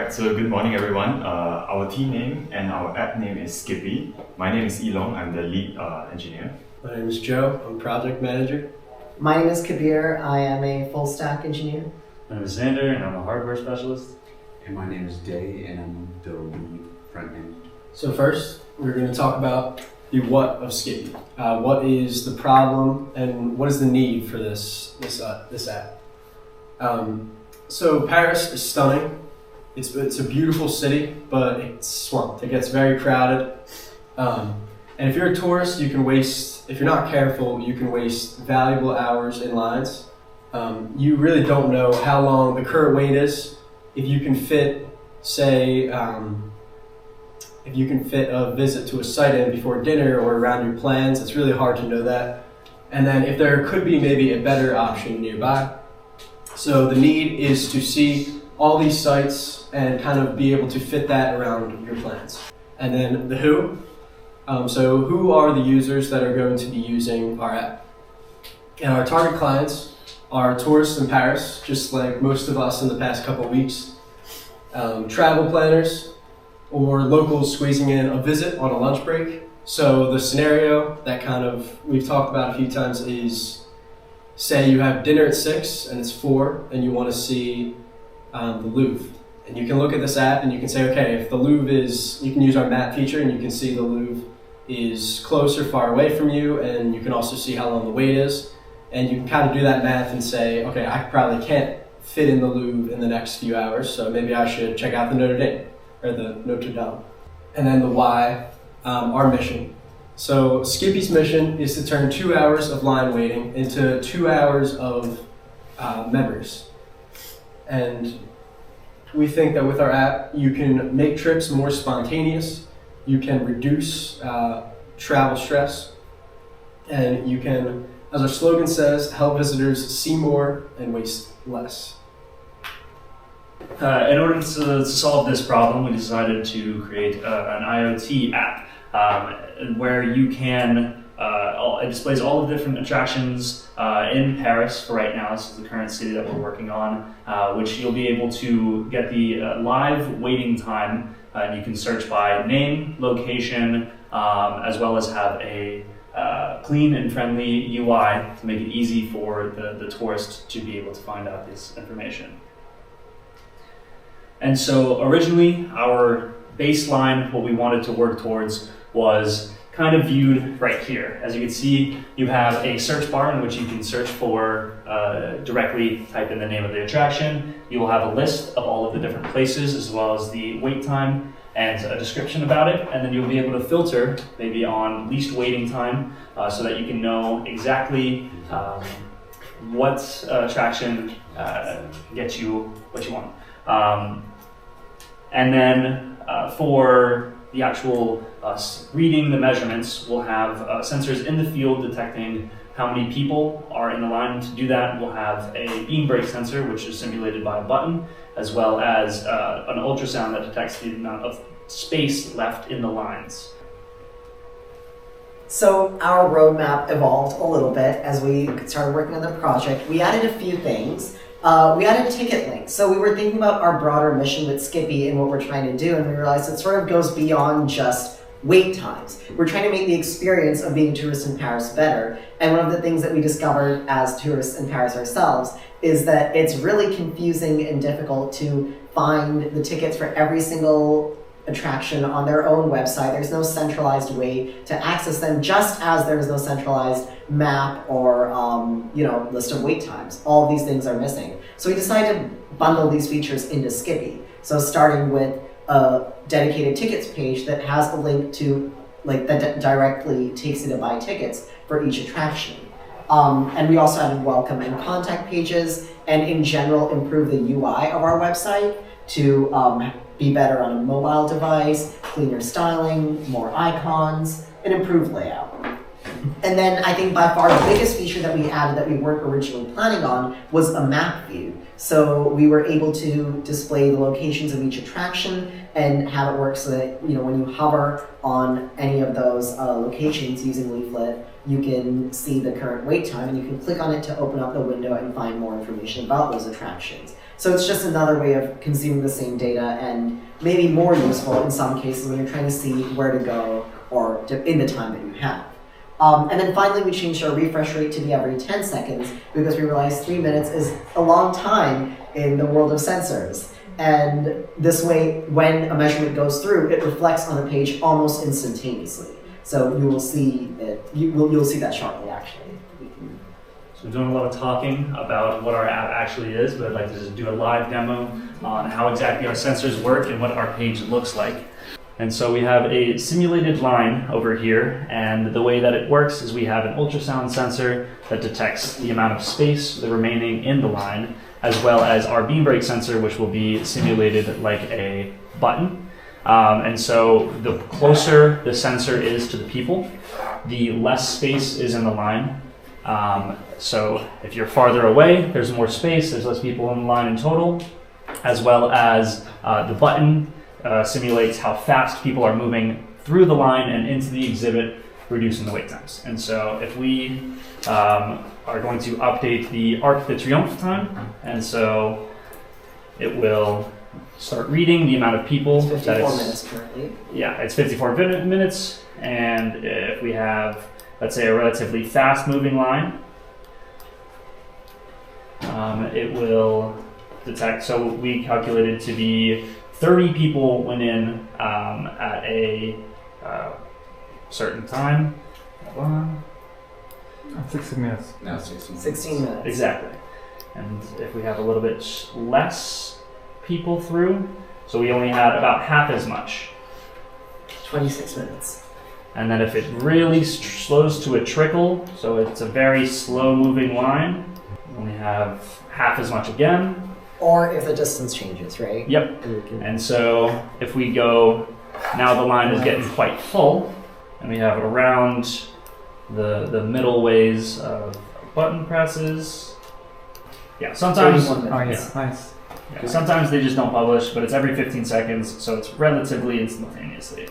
Alright, so good morning everyone. Our team name and our app name is Skippy. My name is Ilong, I'm the lead engineer. My name is Joe, I'm project manager. My name is Kabir, I am a full stack engineer. My name is Xander and I'm a hardware specialist. And my name is Day and I'm the lead front end. So first, we're going to talk about the what of Skippy. What is the problem and what is the need for this app? So Paris is stunning. It's a beautiful city, but it's swamped. It gets very crowded. And if you're a tourist, if you're not careful, you can waste valuable hours in lines. You really don't know how long the current wait is. If you can fit, say, if you can fit a visit to a site in before dinner or around your plans, it's really hard to know that. And then if there could be maybe a better option nearby. So the need is to see all these sites and kind of be able to fit that around your plans. And then the who. So who are the users that are going to be using our app? And our target clients are tourists in Paris, just like most of us in the past couple of weeks. Travel planners or locals squeezing in a visit on a lunch break. So the scenario that we've talked about a few times is, say you have dinner at 6 and it's 4 and you want to see the Louvre. And you can look at this app and you can say, okay, if the Louvre you can use our map feature and you can see the Louvre is close or far away from you, and you can also see how long the wait is. And you can kind of do that math and say, okay, I probably can't fit in the Louvre in the next few hours, so maybe I should check out the Notre Dame, or the Notre Dame. And then the why, our mission. So Skippy's mission is to turn 2 hours of line waiting into 2 hours of memories. And we think that with our app, you can make trips more spontaneous, you can reduce travel stress, and you can, as our slogan says, help visitors see more and waste less. In order to solve this problem, we decided to create an IoT app where you can, it displays all the different attractions in Paris for right now. This is the current city that we're working on, which you'll be able to get the live waiting time, and you can search by name, location, as well as have a clean and friendly UI to make it easy for the tourist to be able to find out this information. And so originally our baseline, what we wanted to work towards, was kind of viewed right here. As you can see, you have a search bar in which you can search for, directly type in the name of the attraction. You will have a list of all of the different places as well as the wait time and a description about it. And then you'll be able to filter maybe on least waiting time so that you can know exactly what attraction gets you what you want. And then for the actual reading the measurements, we'll have sensors in the field detecting how many people are in the line. To do that, we'll have a beam break sensor, which is simulated by a button, as well as an ultrasound that detects the amount of space left in the lines. So our roadmap evolved a little bit as we started working on the project. We added a few things. We added ticket links. So we were thinking about our broader mission with Skippy and what we're trying to do, and we realized it sort of goes beyond just wait times. We're trying to make the experience of being a tourist in Paris better. And one of the things that we discovered as tourists in Paris ourselves is that it's really confusing and difficult to find the tickets for every single attraction on their own website. There's no centralized way to access them, just as there is no centralized map or list of wait times. All of these things are missing. So we decided to bundle these features into Skippy. So starting with a dedicated tickets page that has a link to, that directly takes you to buy tickets for each attraction. And we also added welcome and contact pages, and in general improve the UI of our website to be better on a mobile device, cleaner styling, more icons, and improved layout. And then I think by far the biggest feature that we added that we weren't originally planning on was a map view. So we were able to display the locations of each attraction and have it work so that when you hover on any of those locations using Leaflet, you can see the current wait time and you can click on it to open up the window and find more information about those attractions. So it's just another way of consuming the same data, and maybe more useful in some cases when you're trying to see where to go or in the time that you have. And then finally, we changed our refresh rate to be every 10 seconds because we realized 3 minutes is a long time in the world of sensors. And this way, when a measurement goes through, it reflects on the page almost instantaneously. So you will see it. You'll see that shortly, actually. So we're doing a lot of talking about what our app actually is, but I'd like to just do a live demo on how exactly our sensors work and what our page looks like. And so we have a simulated line over here, and the way that it works is we have an ultrasound sensor that detects the amount of space the remaining in the line, as well as our beam break sensor, which will be simulated like a button. And so the closer the sensor is to the people, the less space is in the line. So if you're farther away, there's more space, there's less people in the line in total, as well as the button simulates how fast people are moving through the line and into the exhibit, reducing the wait times. And so if we are going to update the Arc de Triomphe time, and so it will start reading the amount of people. It's 54 minutes currently. Yeah, it's 54 minutes, and if we have, let's say, a relatively fast moving line, it will detect, so we calculated to be 30 people went in at a certain time. 60 minutes. Now 16. 16 minutes. Exactly. And if we have a little bit less people through, so we only had about half as much. 26 minutes. And then if it really slows to a trickle, so it's a very slow moving line, we only have half as much again. Or if the distance changes, right? Yep. And we can- And so if we go, now the line is getting quite full, and we have around the middle ways of button presses. Yeah, sometimes, 31 Oh, minutes. yeah, nice. yeah, sometimes they just don't publish, but it's every 15 seconds, so it's relatively instantaneously.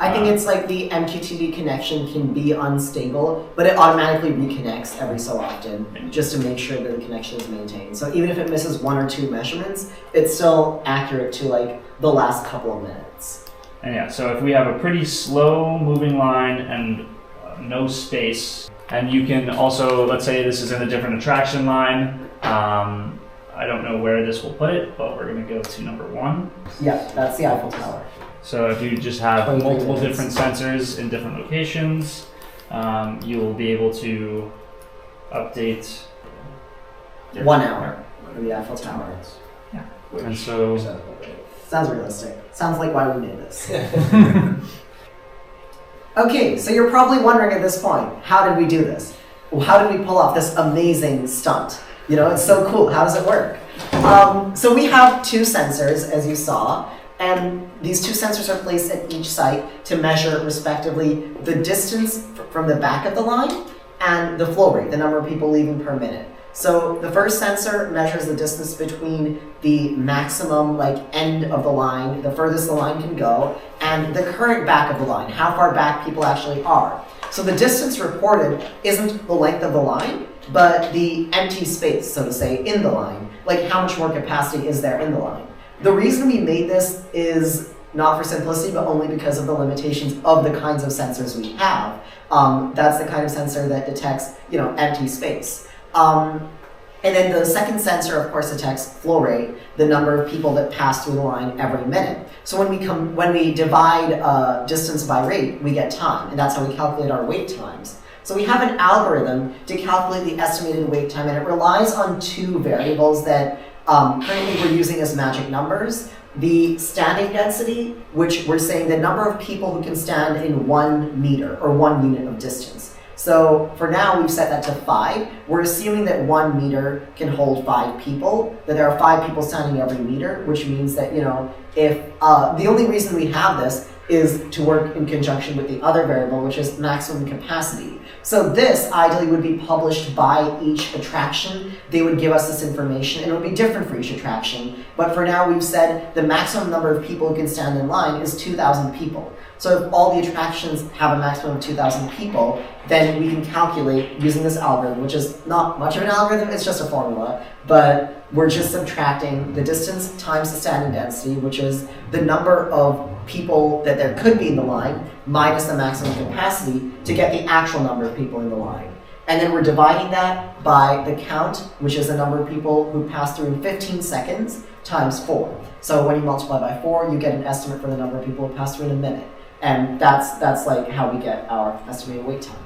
I think it's like the MQTT connection can be unstable, but it automatically reconnects every so often just to make sure that the connection is maintained. So even if it misses 1 or 2 measurements, it's still accurate to like the last couple of minutes. And yeah, so if we have a pretty slow moving line and no space, and you can also, let's say this is in a different attraction line, I don't know where this will put it, but we're gonna go to number 1. Yeah, that's the Eiffel Tower. So if you just have 23 multiple minutes. different sensors in different locations, you will be able to update. 1 hour for the Eiffel Tower. And so, Sounds realistic. Sounds like why we made this. Okay, so you're probably wondering at this point, how did we do this? Well, how did we pull off this amazing stunt? You know, it's so cool. How does it work? So we have 2 sensors, as you saw, and these 2 sensors are placed at each site to measure, respectively, the distance from the back of the line and the flow rate, the number of people leaving per minute. So the first sensor measures the distance between the maximum end of the line, the furthest the line can go, and the current back of the line, how far back people actually are. So the distance reported isn't the length of the line, but the empty space, so to say, in the line, like how much more capacity is there in the line. The reason we made this is not for simplicity, but only because of the limitations of the kinds of sensors we have. That's the kind of sensor that detects, empty space. And then the second sensor, of course, detects flow rate, the number of people that pass through the line every minute. So when we divide distance by rate, we get time, and that's how we calculate our wait times. So we have an algorithm to calculate the estimated wait time, and it relies on 2 variables that currently we're using as magic numbers. The standing density, which we're saying the number of people who can stand in 1 meter or 1 unit of distance. So for now, we've set that to 5. We're assuming that 1 meter can hold 5 people, that there are 5 people standing every meter, which means that, if the only reason we have this is to work in conjunction with the other variable, which is maximum capacity. So this ideally would be published by each attraction. They would give us this information, and it would be different for each attraction. But for now, we've said the maximum number of people who can stand in line is 2,000 people. So if all the attractions have a maximum of 2,000 people, then we can calculate using this algorithm, which is not much of an algorithm, it's just a formula, but we're just subtracting the distance times the standing density, which is the number of people that there could be in the line minus the maximum capacity to get the actual number of people in the line. And then we're dividing that by the count, which is the number of people who pass through in 15 seconds times 4. So when you multiply by 4, you get an estimate for the number of people who pass through in a minute. And that's like how we get our estimated wait time.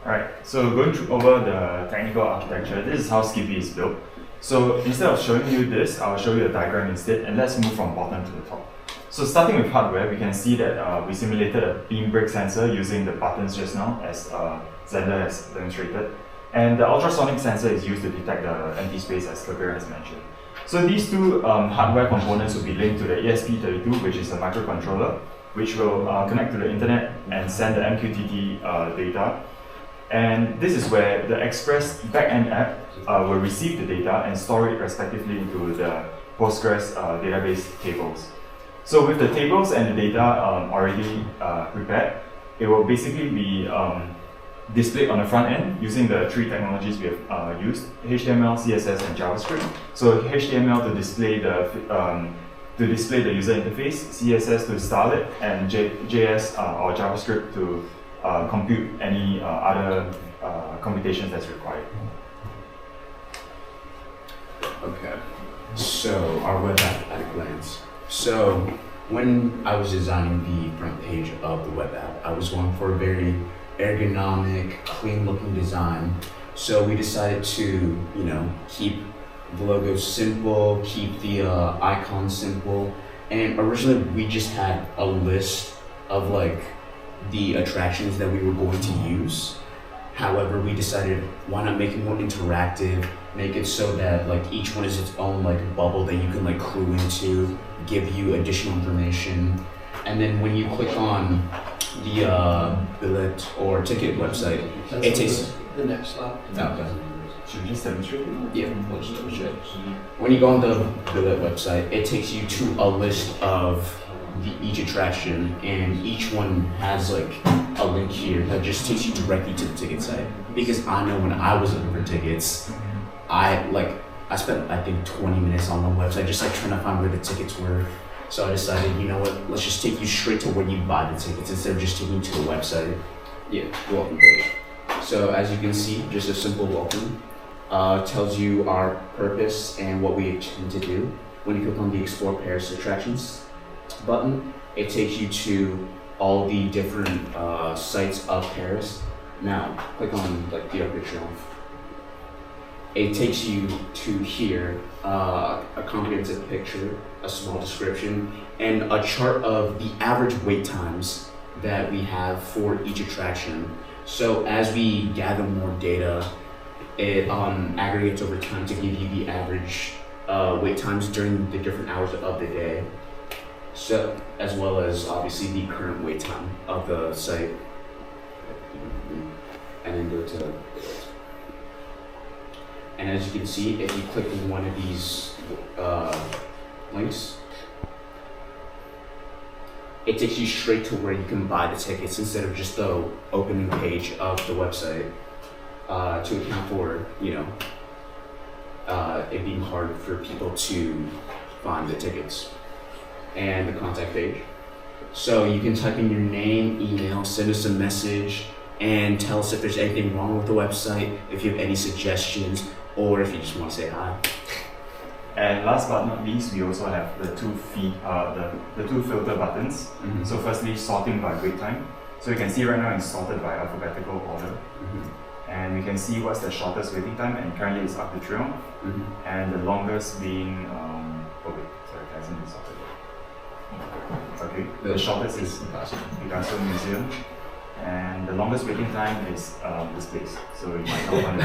Alright, so going over the technical architecture, this is how Skippy is built. So instead of showing you this, I'll show you a diagram instead, and let's move from bottom to the top. So starting with hardware, we can see that we simulated a beam brake sensor using the buttons just now, as Xander has demonstrated. And the ultrasonic sensor is used to detect the empty space, as Kabir has mentioned. So these two hardware components will be linked to the ESP32, which is a microcontroller, which will connect to the internet and send the MQTT data. And this is where the Express backend app will receive the data and store it respectively into the Postgres database tables. So with the tables and the data already prepared, it will basically be displayed on the front end using the three technologies we have used: HTML, CSS, and JavaScript. So HTML to display the user interface, CSS to style it, and JS or JavaScript to compute any other computations that's required. Okay, so our web app at a glance. So when I was designing the front page of the web app, I was going for a very ergonomic, clean-looking design. So we decided to, keep the logo simple, keep the icon simple. And originally we just had a list of the attractions that we were going to use. However, we decided, why not make it more interactive, make it so that each one is its own bubble that you can clue into, give you additional information. And then when you click on the billet or ticket website, it takes the next slide. Okay. Should we just demonstrate it? Yeah, we'll just demonstrate. When you go on the billet website, it takes you to a list of each attraction, and each one has a link here that just takes you directly to the ticket site. Because I know when I was looking for tickets, I spent I think 20 minutes on the website just trying to find where the tickets were. So I decided, you know what, let's just take you straight to where you buy the tickets instead of just taking you to the website. Yeah, the welcome page. So as you can see, just a simple welcome. Tells you our purpose and what we intend to do. When you click on the Explore Paris Attractions button, it takes you to all the different sites of Paris. Now, click on the upper picture off. It takes you to here, a comprehensive picture, a small description, and a chart of the average wait times that we have for each attraction. So as we gather more data, it aggregates over time to give you the average wait times during the different hours of the day. So, as well as obviously the current wait time of the site. And then go to, and as you can see, if you click on one of these links, it takes you straight to where you can buy the tickets instead of just the opening page of the website, to account for, it being hard for people to find the tickets. And the contact page. So you can type in your name, email, send us a message, and tell us if there's anything wrong with the website, if you have any suggestions, or if you just want to say hi. And last but not least, we also have the two filter buttons. Mm-hmm. So firstly, sorting by wait time. So you can see right now it's sorted by alphabetical order. Mm-hmm. And we can see what's the shortest waiting time, and currently it's up to Triumph. Mm-hmm. And the longest being, it hasn't been sorted. Okay, the shortest is Picasso Museum, and the longest waiting time is this place. So you might not want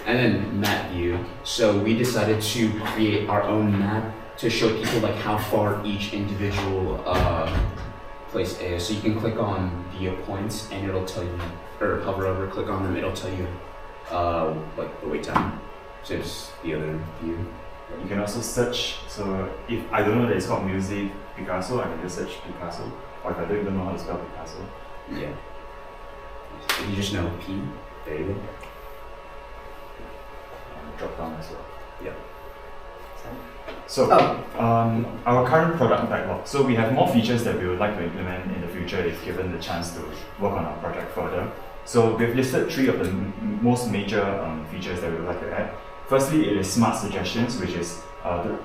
And then map view. So we decided to create our own map to show people how far each individual place is. So you can click on the points and it'll tell you, or hover over, click on them, it'll tell you the wait time. So it's the other view. You can also search. So if I don't know that it's called Music Picasso, I can just search Picasso. Or if I don't even know how to spell Picasso. Yeah. You just know P. There you go. Drop down as well. Yep. So, Oh. our current product backlog. So we have more features that we would like to implement in the future if given the chance to work on our project further. So we've listed 3 of the most major features that we would like to add. Firstly, it is smart suggestions, which is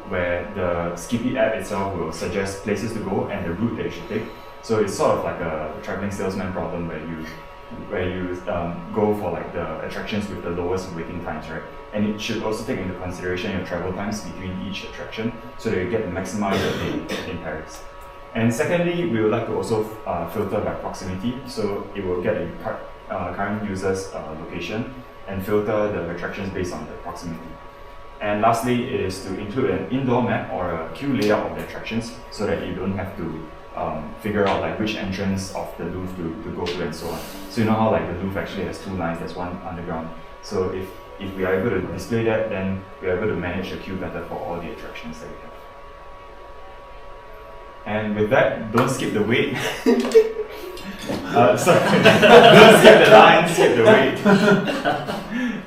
where the Skippy app itself will suggest places to go and the route that you should take. So it's sort of like a traveling salesman problem where you go for like the attractions with the lowest waiting times, right? And it should also take into consideration your travel times between each attraction so that you get to maximize your day in Paris. And secondly, we would like to also filter by proximity, so it will get a current user's location and filter the attractions based on the proximity. And lastly, it is to include an indoor map or a queue layout of the attractions so that you don't have to figure out like which entrance of the Louvre to go to and so on. So you know how like the Louvre actually has 2 lines, there's one underground. So if we are able to display that, then we are able to manage the queue better for all the attractions that we have. And with that, don't skip the wait. Sorry, don't skip the line, skip the wait.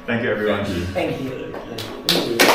Thank you everyone. Thank you.